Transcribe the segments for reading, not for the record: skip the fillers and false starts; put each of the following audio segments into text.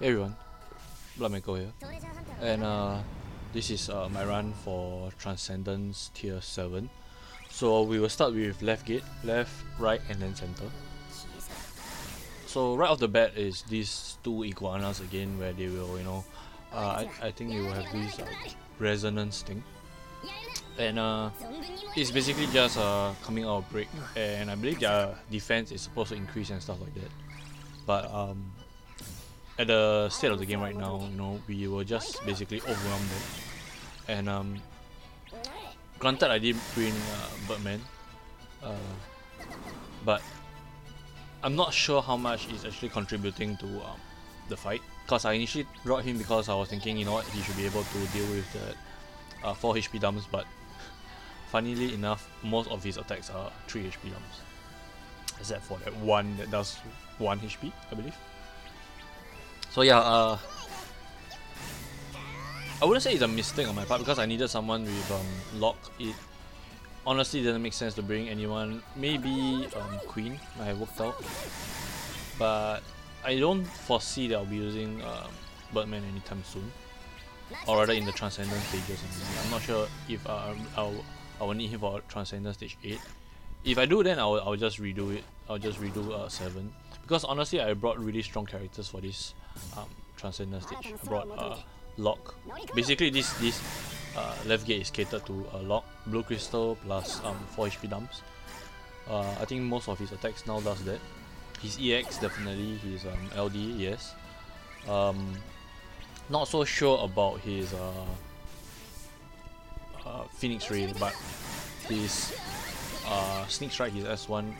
Hey everyone, Blood Michael here, and this is my run for Transcendence Tier 7. So we will start with left gate, left, right, and then center. So right off the bat is these two iguanas again, where they will, I think they will have this resonance thing, and it's basically just coming out of break, and I believe their defense is supposed to increase and stuff like that. But at the state of the game right now, we were just basically overwhelmed them. And granted, I did bring Birdman, uh, but I'm not sure how much he's actually contributing to the fight. Cause I initially brought him because I was thinking, you know what, he should be able to deal with the 4 HP dumps. But funnily enough, most of his attacks are 3 HP dumps, except for that one that does 1 HP, I believe. So yeah, I wouldn't say it's a mistake on my part because I needed someone with lock. It honestly didn't make sense to bring anyone. Maybe Queen might have worked out, but I don't foresee that I'll be using Birdman anytime soon, or rather in the Transcendence stages. I'm not sure if I will need him for Transcendence stage 8. If I do, then I'll just redo it. I'll just redo 7, because honestly I brought really strong characters for this Transcendence stage. I brought Locke. Basically this left gate is catered to Locke, Blue Crystal plus 4 HP dumps. I think most of his attacks now does that. His EX definitely, his LD, yes. Not so sure about his Phoenix Ray, but his Sneak Strike, his S1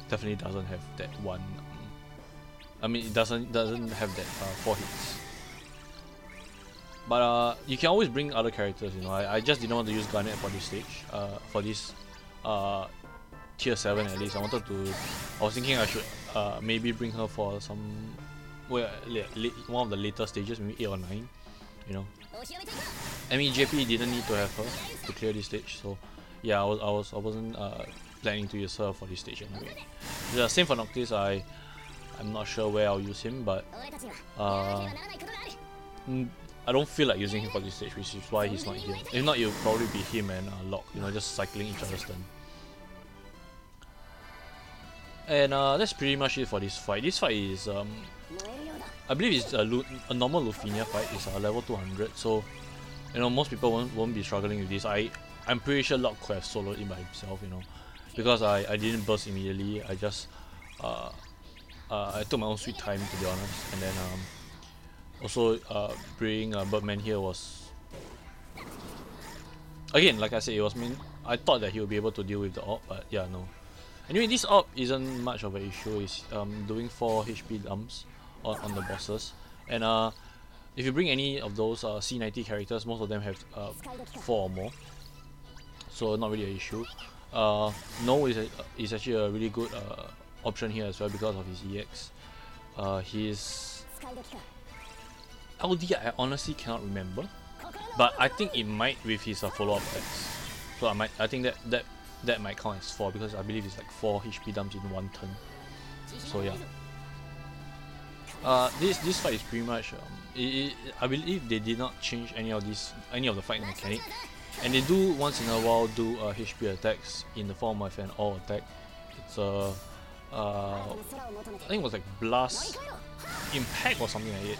definitely doesn't have that one. I mean, it doesn't have that 4 hits. But you can always bring other characters. I just didn't want to use Garnet for this stage. For this tier 7 at least, I was thinking I should maybe bring her for some one of the later stages, maybe 8 or 9. I mean, JP didn't need to have her to clear this stage, so yeah, I wasn't planning to use her for this stage anyway. The same for Noctis. I'm not sure where I'll use him, but I don't feel like using him for this stage, which is why he's not here. If not, it'll probably be him and Locke, just cycling each other's turn. And that's pretty much it for this fight. This fight is I believe it's a normal Lufenia fight. It's level 200, so most people won't be struggling with this. I'm pretty sure Locke could have soloed it by himself, because I didn't burst immediately. I just I took my own sweet time, to be honest, and then also bringing Birdman here was, again, like I said, it was I thought that he would be able to deal with the AWP, but yeah, no. Anyway, this AWP isn't much of an issue. It's doing 4 HP dumps on the bosses, and if you bring any of those C90 characters, most of them have 4 or more, so not really an issue. No is actually a really good option here as well because of his EX. His LD I honestly cannot remember, but I think it might with his follow-up attacks. So I think that might count as 4 because I believe it's like 4 HP dumps in 1 turn. So yeah. This fight is pretty much I believe they did not change any of the fight mechanic, and they do once in a while do HP attacks in the form of an all attack. It's I think it was like Blast Impact or something like that.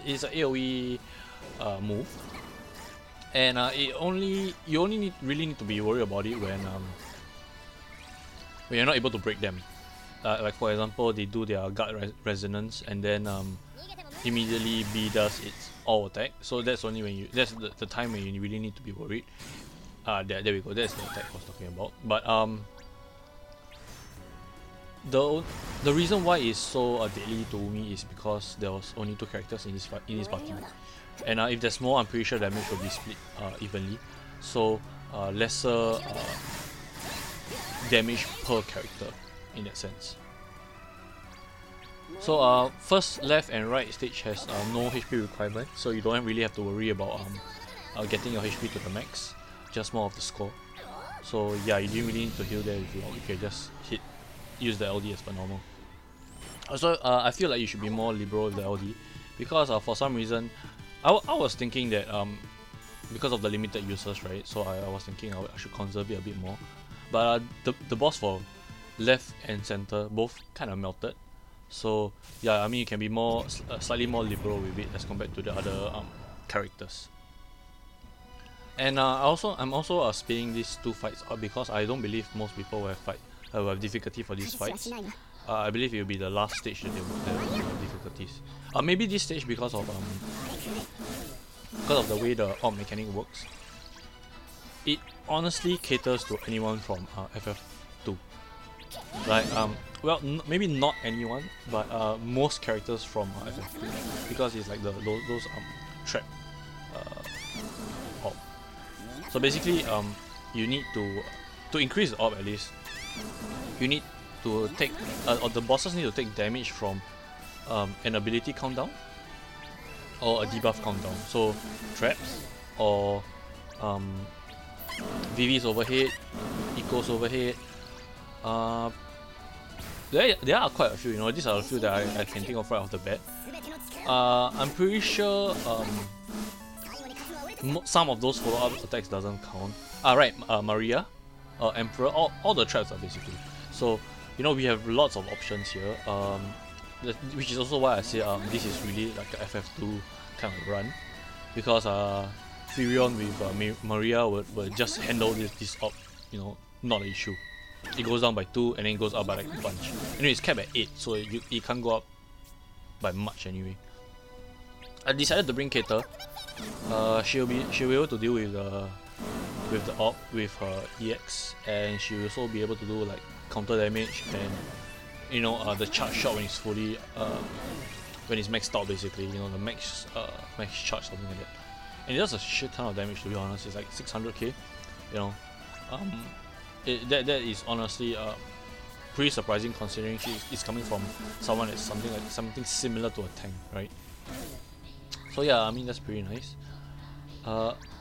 It's an AoE move, and you only really need to be worried about it when you're not able to break them. Like for example, they do their guard resonance, and then immediately B does its all attack. So that's only when that's the time when you really need to be worried. There we go. That's the attack I was talking about. But the reason why it's so deadly to me is because there was only 2 characters in this party, and if there's more, I'm pretty sure damage will be split evenly. So lesser damage per character in that sense. So first left and right stage has no HP requirement, so you don't really have to worry about getting your HP to the max, just more of the score. So yeah, you didn't really need to heal there if you can just use the LD as per normal. Also, I feel like you should be more liberal with the LD, because for some reason, I was thinking that because of the limited users, right? So I was thinking I should conserve it a bit more. But the boss for left and center both kind of melted. So yeah, I mean you can be more slightly more liberal with it as compared to the other characters. And I'm also spinning these two fights up because I don't believe most people will have difficulty for these fights. I believe it will be the last stage that they will have difficulties. Maybe this stage because of the way the orb mechanic works. It honestly caters to anyone from FF2. Like well, maybe not anyone, but most characters from FF2 because it's like those trap orb. So basically, you need to increase the orb at least. You need to take, or the bosses need to take damage from an ability countdown or a debuff countdown. So traps or Vivi's overhead, Eco's overhead. There are quite a few. You know, these are a few that I can think of right off the bat. I'm pretty sure some of those follow-up attacks doesn't count. Right, Maria, Emperor, all the traps are basically. So, you know, we have lots of options here. Which is also why I say this is really like a FF2 kind of run, because Furion with Maria will just handle this op, you know, not an issue. It goes down by 2 and then it goes up by like a bunch. Anyway, it's capped at 8, so it can't go up by much anyway. I decided to bring Keita. She'll be able to deal with the orb with her EX, and she'll also be able to do like counter damage and, you know, the charge shot when it's fully when it's maxed out basically. You know, the max charge, something like that. And it does a shit ton of damage, to be honest. It's like 600k. You know, that is honestly pretty surprising considering it's coming from someone that's something similar to a tank, right? So yeah, I mean that's pretty nice.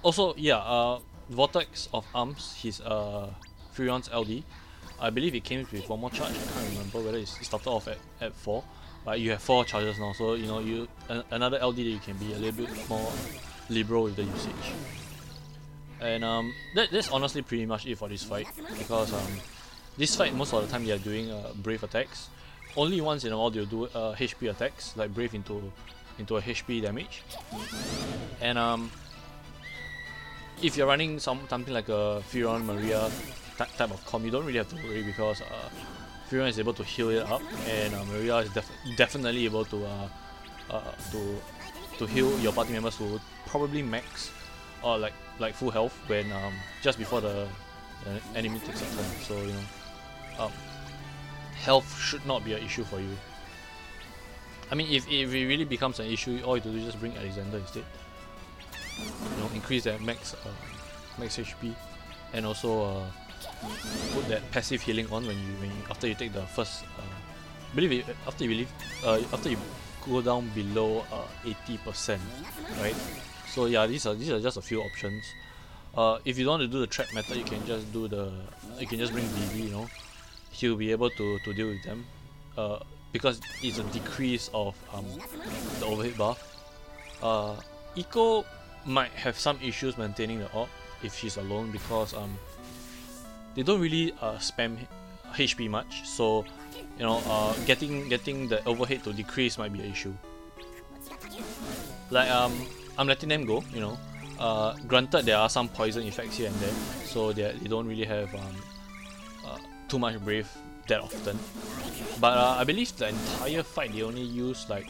Also, yeah, Vortex of Arms, his Furion's LD. I believe it came with one more charge. I can't remember whether it started off at 4, but you have 4 charges now. So you know, another LD that you can be a little bit more liberal with the usage. And that's honestly pretty much it for this fight, because this fight most of the time they are doing brave attacks. Only once in a while they'll do HP attacks, like brave into a HP damage. And if you're running something like a Furion Maria type of comp, you don't really have to worry, because Furion is able to heal it up, and Maria is definitely able to heal your party members to probably max or like full health when just before the enemy takes a turn. So you know, health should not be an issue for you. I mean, if it really becomes an issue, all you have to do is just bring Alexander instead. You know, increase that max HP, and also put that passive healing on when you after you take the first. After you go down below 80%, right? So yeah, these are just a few options. If you don't want to do the trap method, you can just bring Vivi. You know, he'll be able to deal with them. Because it's a decrease of the overhead buff. Eco might have some issues maintaining the orb if she's alone, because they don't really spam HP much, so you know, getting the overhead to decrease might be an issue. Like I'm letting them go, you know. Granted, there are some poison effects here and there, so they don't really have too much brave that often. But I believe the entire fight they only used like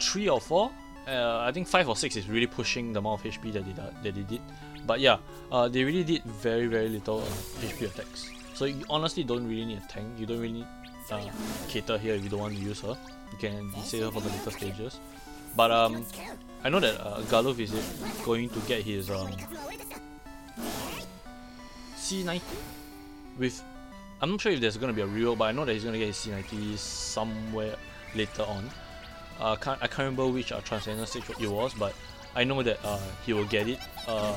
3 or 4. I think 5 or 6 is really pushing the amount of HP that they did. But yeah, they really did very little HP attacks. So you honestly don't really need a tank. You don't really need Keita here if you don't want to use her. You can save her for the later stages. But I know that Galuf is going to get his C90 with. I'm not sure if there's going to be a reroll, but I know that he's going to get his C90 somewhere later on. I can't remember which Transcendent stage it was, but I know that he will get it. I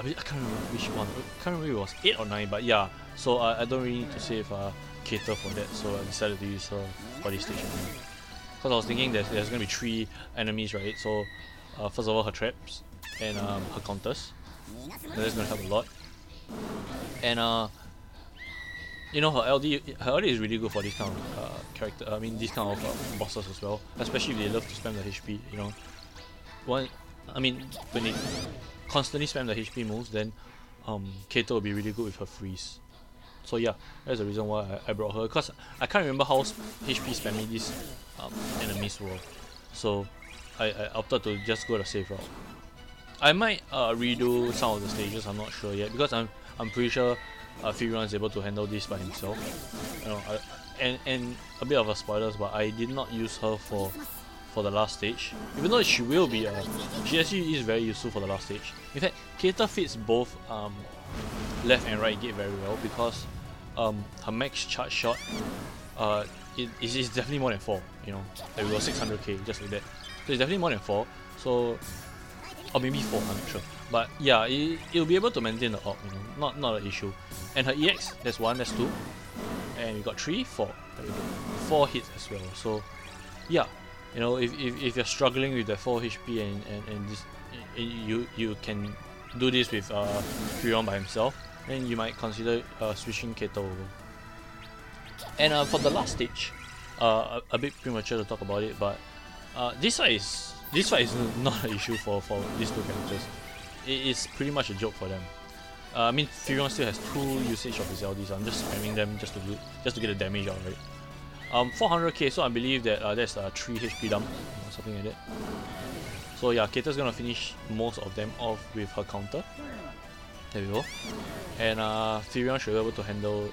can't remember which one. I can't remember if it was 8 or 9, but yeah. So I don't really need to save Keita for that, so I decided to use her for this stage. because I was thinking there's gonna be 3 enemies, right? So first of all, her traps and her counters. That's gonna help a lot. And you know, her LD is really good for this kind of character. I mean, these kind of bosses as well, especially if they love to spam the HP. You know, when they constantly spam the HP moves, then Kato will be really good with her freeze. So yeah, that's the reason why I brought her, because I can't remember how HP spammy these enemies were. So I opted to just go the safe route. I might redo some of the stages, I'm not sure yet, because I'm pretty sure Furion is able to handle this by himself. You know, and a bit of a spoilers, but I did not use her for the last stage, even though she will be she actually is very useful for the last stage. In fact, Keita fits both left and right gate very well, because her max charge shot it is definitely more than 4, you know, like we got 600k just like that, so it's definitely more than 4, so or maybe 4, I'm not sure, but yeah, it'll be able to maintain the AUG, you know, not an issue. And her EX, that's 1, that's 2, and we got 3, 4, there we go, 4 hits as well. So yeah, you know, if you're struggling with the 4 HP and this, you can do this with Furion by himself, then you might consider switching Kato over. And for the last stage, a bit premature to talk about it, but this fight is not an issue for these 2 characters. It is pretty much a joke for them. I mean, Furion still has 2 usage of his LD, so I'm just spamming them just to get the damage out, right? 400k, so I believe that that's a 3 HP dump, or something like that. So yeah, Kata's gonna finish most of them off with her counter. There we go. And Furion should be able to handle...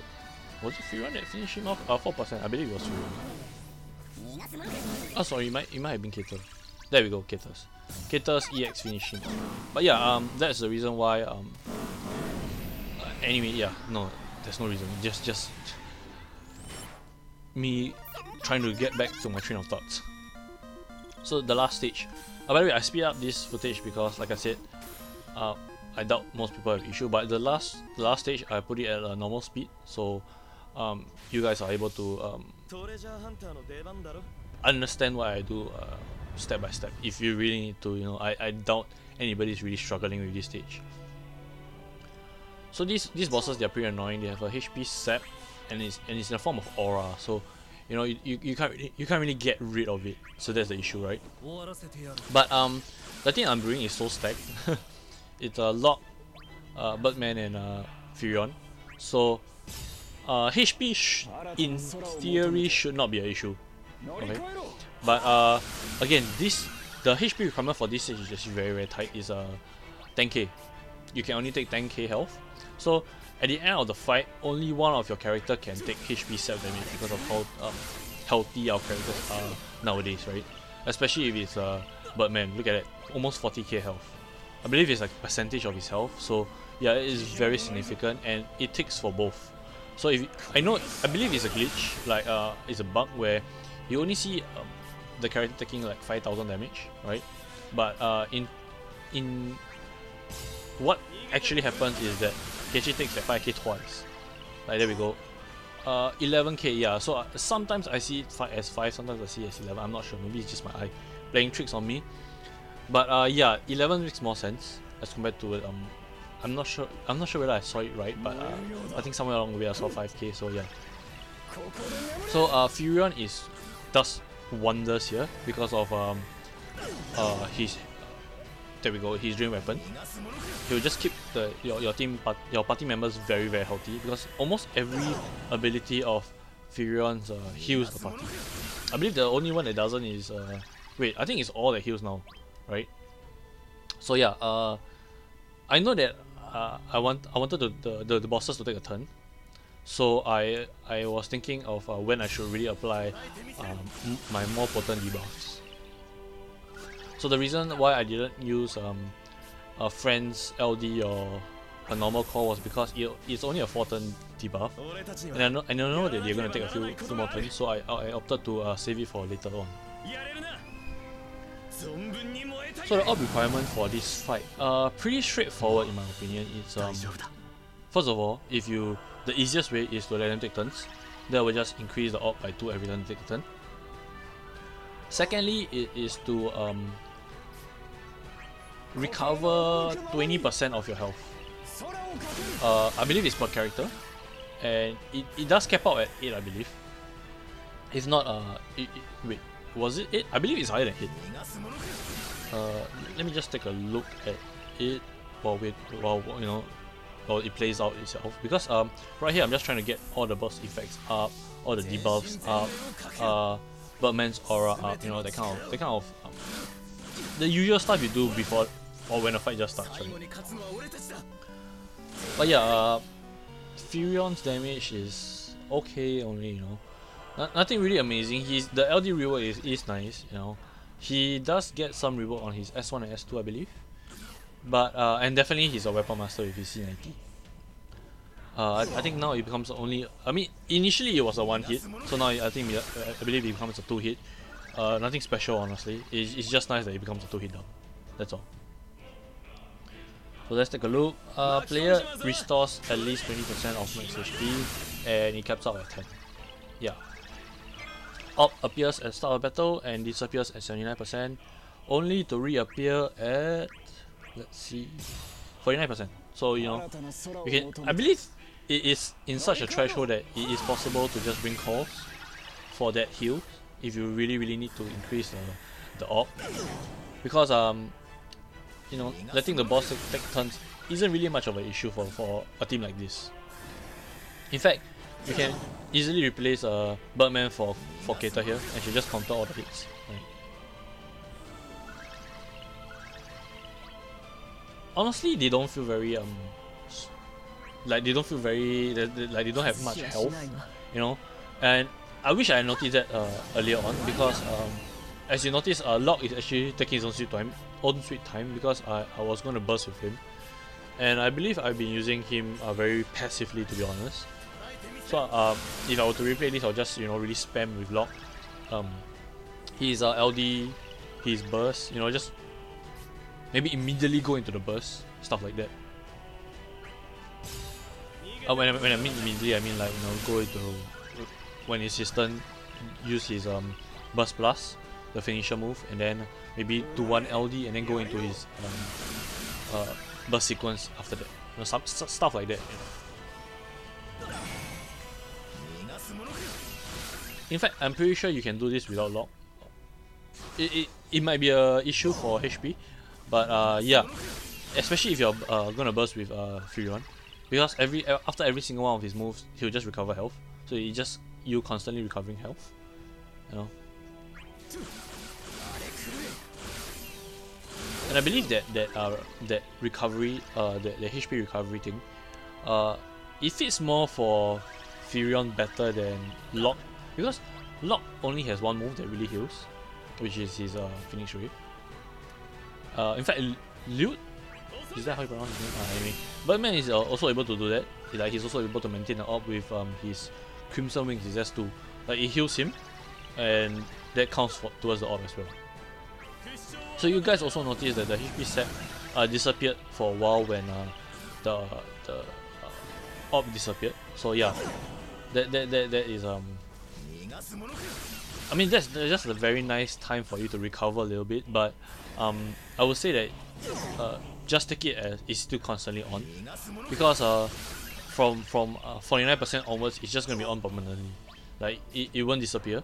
Was it Furion that finished him off? 4%, I believe it was Furion. Oh sorry, it might have been Kata. There we go, Kata's EX finished him. But yeah, that's the reason why anyway, yeah, no, there's no reason. Just me trying to get back to my train of thoughts. So the last stage. By the way, I speed up this footage because, like I said, I doubt most people have issue. But the last stage, I put it at a normal speed, so you guys are able to understand what I do step by step. If you really need to, you know, I doubt anybody's really struggling with this stage. So these bosses, they're pretty annoying. They have a HP sap, and it's in the form of aura. So you know, you can't really get rid of it. So that's the issue, right? But the thing I'm doing is so stacked. It's a Locke, Birdman, and Furion. So HP in theory should not be an issue. Okay, but again, the HP requirement for this stage is just very tight. It's 10k. You can only take 10k health. So at the end of the fight, only one of your character can take HP sap damage because of how healthy our characters are nowadays, right? Especially if it's Birdman. Look at it, almost 40k health. I believe it's like a percentage of his health. So yeah, it is very significant, and it ticks for both. So if I believe it's a glitch, like it's a bug where you only see the character taking like 5,000 damage, right? But in what actually happens is that he actually takes like 5k twice. Like there we go. 11k, yeah. So sometimes I see it as 5, sometimes I see it as 11. I'm not sure. Maybe it's just my eye playing tricks on me. But yeah, 11 makes more sense as compared to I'm not sure whether I saw it right, but I think somewhere along the way I saw 5k. So yeah. So Furion does wonders here because of his there we go, his dream weapon. He will just keep your party members very healthy, because almost every ability of Furion's heals the party. I believe the only one that doesn't is wait, I think it's all that heals now, right? So yeah, I know that I wanted the bosses to take a turn, so I was thinking of when I should really apply my more potent debuffs. So the reason why I didn't use a friend's LD or a normal core was because it's only a 4-turn debuff, and I know that they're gonna take a few more turns, so I opted to save it for later on. So the AUG requirement for this fight, pretty straightforward in my opinion. It's first of all, the easiest way is to let them take turns. That will just increase the AUG by 2 every time they take a turn. Secondly, it is to recover 20% of your health. I believe it's per character, and it does cap out at 8, I believe. It's not wait, was it 8? I believe it's higher than 8. Let me just take a look at it while it plays out itself, because right here I'm just trying to get all the burst effects up, all the debuffs up, Birdman's aura up, you know, that kind of the usual stuff you do before or when a fight just starts, right? But yeah, Furion's damage is okay only, you know. Nothing really amazing. The LD rework is nice, you know. He does get some rework on his S1 and S2, I believe. But and definitely he's a weapon master with his C90. I think now it becomes only. I mean, initially it was a 1-hit, so now I believe it becomes a 2-hit. Nothing special, honestly. It's just nice that it becomes a 2-hit down. That's all. So let's take a look. Player restores at least 20% of max HP, and it caps out at 10. Yeah. Op appears at start of battle and disappears at 79%, only to reappear at, let's see, 49%. So you know, you can. I believe it is in such a threshold that it is possible to just bring calls for that heal if you really need to increase the op, because you know, letting the boss take turns isn't really much of an issue for a team like this. In fact, you can easily replace Birdman for Keita here, and she'll just counter all the hits. Right. Honestly, they don't feel very like they don't feel very like they don't have much health, you know. And I wish I had noticed that earlier on, because as you notice, Locke is actually taking his own sweet time, because I was going to burst with him, and I believe I've been using him very passively, to be honest. So if I were to replay this, I'll just, you know, really spam with Locke. His LD, his burst, you know, just maybe immediately go into the burst, stuff like that. When I mean immediately, I mean like, you know, go into when his system use his burst plus, the finisher move, and then maybe do one LD and then go into his burst sequence after that. You know, some stuff like that. You know. In fact, I'm pretty sure you can do this without Locke. It might be a issue for HP, but yeah, especially if you're gonna burst with Furion, because after every single one of his moves, he'll just recover health. So it's just you constantly recovering health, you know. And I believe that recovery, the HP recovery thing, it fits more for Furion better than Locke, because Locke only has one move that really heals, which is his Phoenix Ray. In fact, Lute, is that how you pronounce his name? Anyway, Birdman is also able to do that. Like, he's also able to maintain an orb with his Crimson Wings, his S2. Like, it heals him, and that counts towards the orb as well. So you guys also notice that the HP set disappeared for a while when the orb disappeared. So yeah, that is I mean, that's just a very nice time for you to recover a little bit, but I would say that just take it as it's still constantly on, because from 49% onwards, it's just gonna be on permanently. Like, it won't disappear.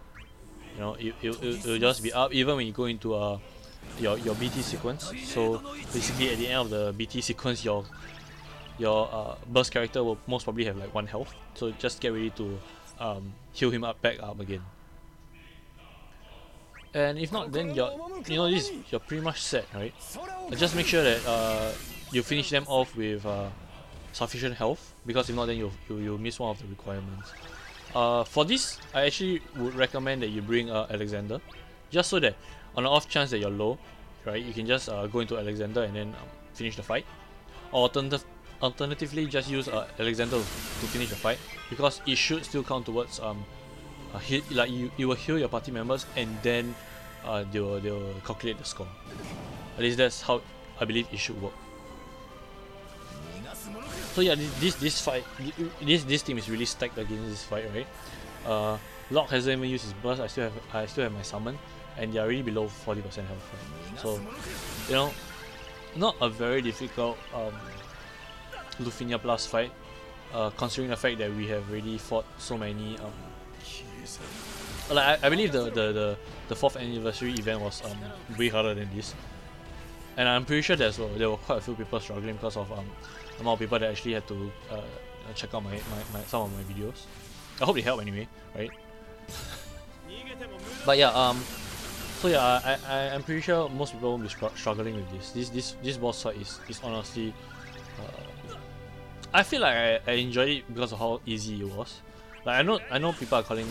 You know, it'll just be up even when you go into your BT sequence. So basically, at the end of the BT sequence, your burst character will most probably have like 1 health. So just get ready to heal him back up again. And if not, then you're pretty much set, right? Just make sure that you finish them off with sufficient health, because if not, then you'll miss one of the requirements. For this, I actually would recommend that you bring Alexander, just so that on the off chance that you're low, right, you can just go into Alexander and then finish the fight. Or alternatively, just use Alexander to finish the fight, because it should still count towards like you will heal your party members, and then they will calculate the score. At least that's how I believe it should work. So yeah, this fight, this team is really stacked against this fight, right? Locke hasn't even used his burst. I still have my summon. and they are already below 40% health. Right? So, you know, not a very difficult Lufinia Plus fight, considering the fact that we have already fought so many. Like I believe the 4th anniversary event was way harder than this, and I'm pretty sure there were quite a few people struggling because of the amount of people that actually had to check out my some of my videos. I hope they help anyway, right? But yeah, so yeah, I'm pretty sure most people won't be struggling with this. This boss fight is honestly, I feel like I enjoyed it because of how easy it was. Like I know people are calling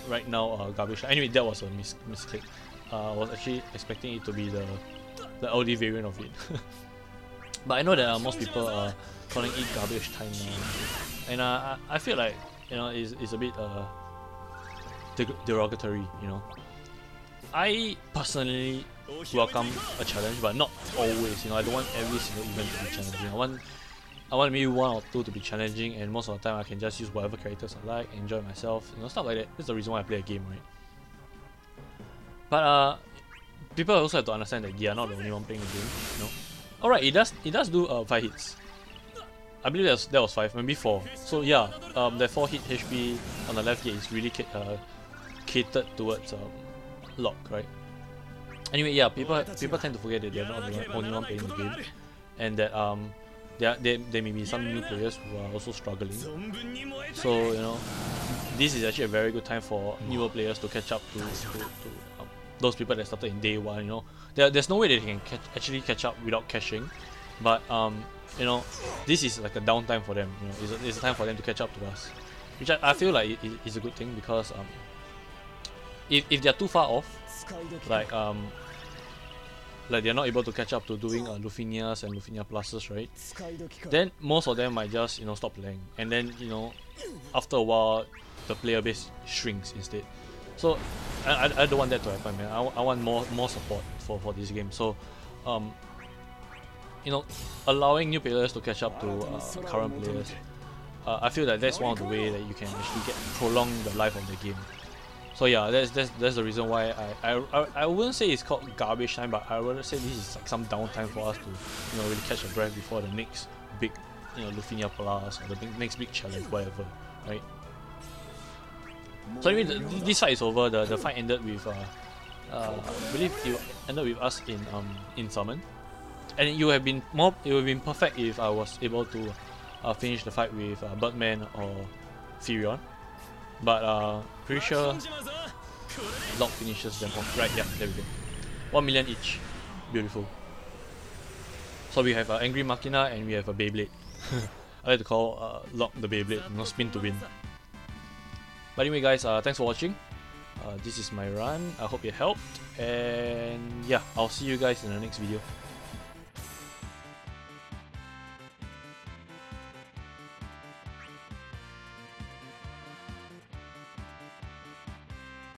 right now garbage. Anyway, that was a mistake. I was actually expecting it to be the LD variant of it. But I know that most people are calling it garbage time now, and I feel like, you know, it's a bit derogatory, you know. I personally welcome a challenge, but not always. You know, I don't want every single event to be challenging. I want maybe 1 or 2 to be challenging, and most of the time I can just use whatever characters I like, enjoy myself, you know, stuff like that. That's the reason why I play a game, right? But people also have to understand that they are not the only one playing the game, you know. Alright, it does do 5 hits. I believe that was 5, maybe 4. So yeah, that 4 hit HP on the left gate is really catered towards Locke, right? Anyway, yeah, people tend to forget that they're not the only one playing the game, and that there may be some new players who are also struggling. So, you know, this is actually a very good time for newer players to catch up to those people that started in day 1. You know, there's no way that they can actually catch up without caching, but you know, this is like a downtime for them. You know, it's a time for them to catch up to us, which I feel like is a good thing, because if they're too far off, like they're not able to catch up to doing Lufinias and Lufinia Pluses, right? Then most of them might just, you know, stop playing, and then, you know, after a while the player base shrinks instead. So I don't want that to happen, man. I want more support for this game. So you know, allowing new players to catch up to current players, I feel that that's one of the ways that you can actually prolong the life of the game. So yeah, that's the reason why I wouldn't say it's called garbage time, but I would say this is like some downtime for us to, you know, really catch a breath before the next big, you know, Lufinia Plus or the next big challenge, whatever, right? So anyway, this fight is over. The fight ended with I believe it ended with us in summon, and it would have been perfect if I was able to finish the fight with Birdman or Furion. But pretty sure Locke finishes them off. Right, yeah, there we go. 1 million each. Beautiful. So we have Angry Machina and we have a Beyblade. I like to call Locke the Beyblade, no spin to win. But anyway guys, thanks for watching. This is my run. I hope it helped. And yeah, I'll see you guys in the next video.